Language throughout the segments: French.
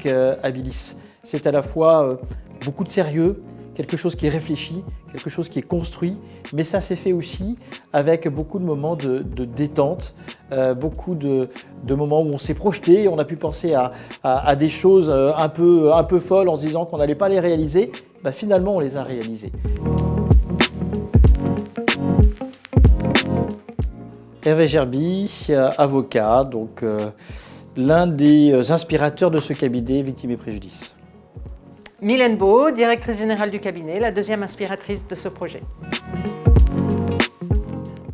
avec Abilis. C'est à la fois beaucoup de sérieux, quelque chose qui est réfléchi, quelque chose qui est construit, mais ça s'est fait aussi avec beaucoup de moments de détente, beaucoup de moments où on s'est projeté, on a pu penser à des choses un peu folles en se disant qu'on n'allait pas les réaliser. Ben, finalement, on les a réalisées. Hervé Gerby, avocat, donc l'un des inspirateurs de ce cabinet Victimes et Préjudice. Mylène Beau, directrice générale du cabinet, la deuxième inspiratrice de ce projet.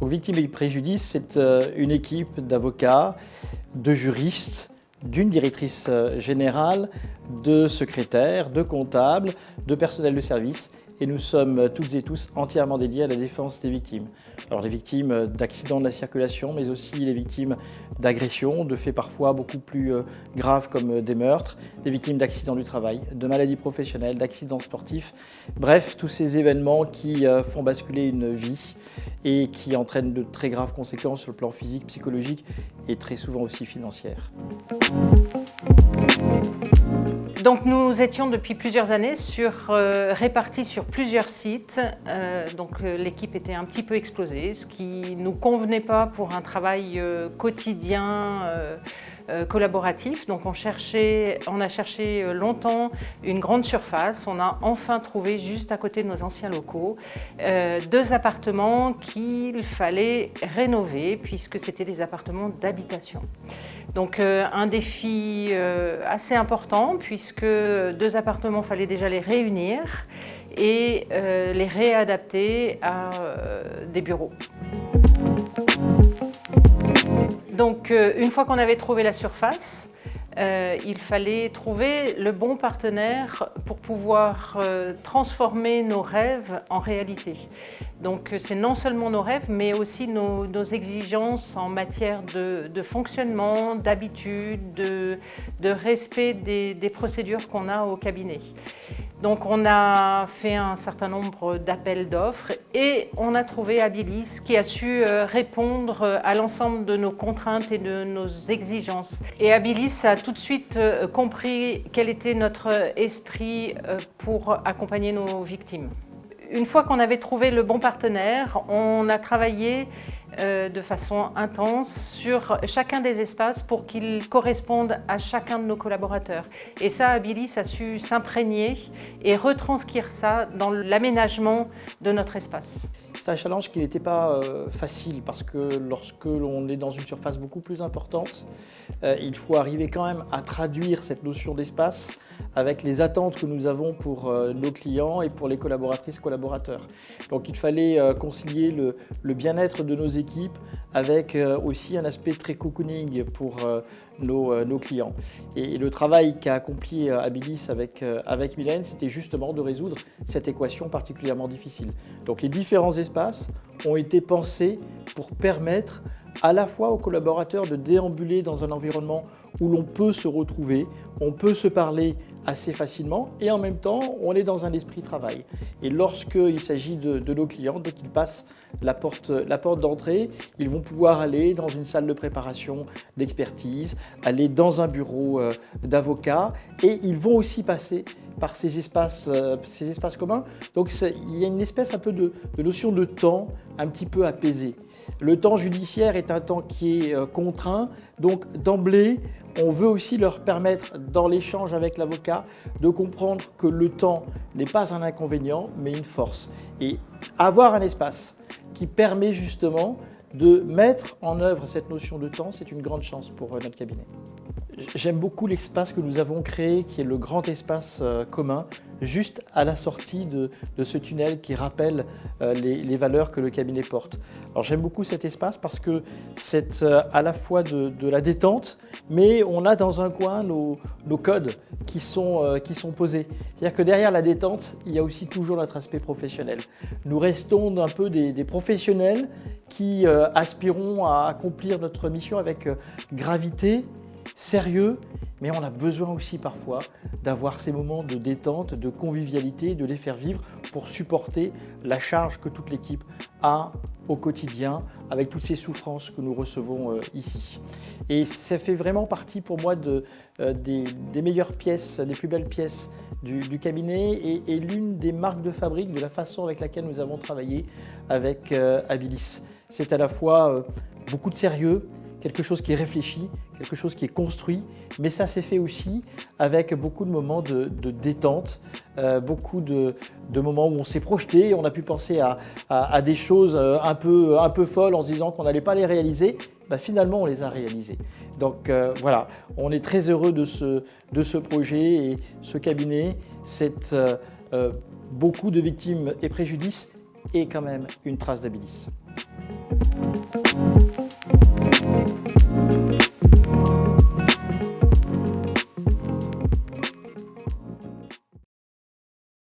Victimes et Préjudice, c'est une équipe d'avocats, de juristes, d'une directrice générale, de secrétaires, de comptables, de personnel de service. Et nous sommes toutes et tous entièrement dédiés à la défense des victimes. Alors les victimes d'accidents de la circulation, mais aussi les victimes d'agressions, de faits parfois beaucoup plus graves comme des meurtres, les victimes d'accidents du travail, de maladies professionnelles, d'accidents sportifs. Bref, tous ces événements qui font basculer une vie et qui entraînent de très graves conséquences sur le plan physique, psychologique et très souvent aussi financière. Donc nous étions depuis plusieurs années répartis sur plusieurs sites. L'équipe était un petit peu explosée, ce qui ne nous convenait pas pour un travail quotidien collaboratif. Donc on a cherché longtemps une grande surface. On a enfin trouvé juste à côté de nos anciens locaux 2 appartements qu'il fallait rénover puisque c'était des appartements d'habitation. Donc un défi assez important puisque 2 appartements, il fallait déjà les réunir et les réadapter à des bureaux. Donc une fois qu'on avait trouvé la surface, il fallait trouver le bon partenaire pour pouvoir transformer nos rêves en réalité. Donc c'est non seulement nos rêves, mais aussi nos exigences en matière de fonctionnement, d'habitude, de respect des procédures qu'on a au cabinet. Donc on a fait un certain nombre d'appels d'offres et on a trouvé Abilis qui a su répondre à l'ensemble de nos contraintes et de nos exigences. Et Abilis a tout de suite compris quel était notre esprit pour accompagner nos victimes. Une fois qu'on avait trouvé le bon partenaire, on a travaillé de façon intense sur chacun des espaces pour qu'ils correspondent à chacun de nos collaborateurs. Et ça, Abilis a su s'imprégner et retranscrire ça dans l'aménagement de notre espace. C'est un challenge qui n'était pas facile parce que lorsque l'on est dans une surface beaucoup plus importante, il faut arriver quand même à traduire cette notion d'espace avec les attentes que nous avons pour nos clients et pour les collaboratrices et collaborateurs. Donc il fallait concilier le bien-être de nos équipes avec aussi un aspect très cocooning pour nos clients. Et le travail qu'a accompli Abilis avec Mylène, c'était justement de résoudre cette équation particulièrement difficile. Donc les différents espaces ont été pensés pour permettre à la fois aux collaborateurs de déambuler dans un environnement où l'on peut se retrouver, on peut se parler assez facilement et en même temps on est dans un esprit travail. Et lorsqu'il s'agit de nos clients, dès qu'ils passent la porte d'entrée, ils vont pouvoir aller dans une salle de préparation d'expertise, aller dans un bureau d'avocat et ils vont aussi passer par ces espaces communs. Donc il y a une espèce un peu de notion de temps un petit peu apaisée. Le temps judiciaire est un temps qui est contraint, donc d'emblée, on veut aussi leur permettre, dans l'échange avec l'avocat, de comprendre que le temps n'est pas un inconvénient, mais une force. Et avoir un espace qui permet justement de mettre en œuvre cette notion de temps, c'est une grande chance pour notre cabinet. J'aime beaucoup l'espace que nous avons créé, qui est le grand espace commun, juste à la sortie de ce tunnel qui rappelle les valeurs que le cabinet porte. Alors j'aime beaucoup cet espace parce que c'est à la fois de la détente, mais on a dans un coin nos codes qui sont posés. C'est-à-dire que derrière la détente, il y a aussi toujours notre aspect professionnel. Nous restons un peu des professionnels qui aspirons à accomplir notre mission avec gravité sérieux, mais on a besoin aussi parfois d'avoir ces moments de détente, de convivialité, de les faire vivre pour supporter la charge que toute l'équipe a au quotidien avec toutes ces souffrances que nous recevons ici. Et ça fait vraiment partie pour moi des meilleures pièces, des plus belles pièces du cabinet et l'une des marques de fabrique de la façon avec laquelle nous avons travaillé avec Abilis. C'est à la fois beaucoup de sérieux, quelque chose qui est réfléchi, quelque chose qui est construit, mais ça s'est fait aussi avec beaucoup de moments de détente, beaucoup de moments où on s'est projeté, on a pu penser à des choses un peu folles en se disant qu'on n'allait pas les réaliser. Ben, finalement, on les a réalisées. Donc voilà, on est très heureux de ce projet et ce cabinet. C'est beaucoup de victimes et préjudices et quand même une trace d'Abilis.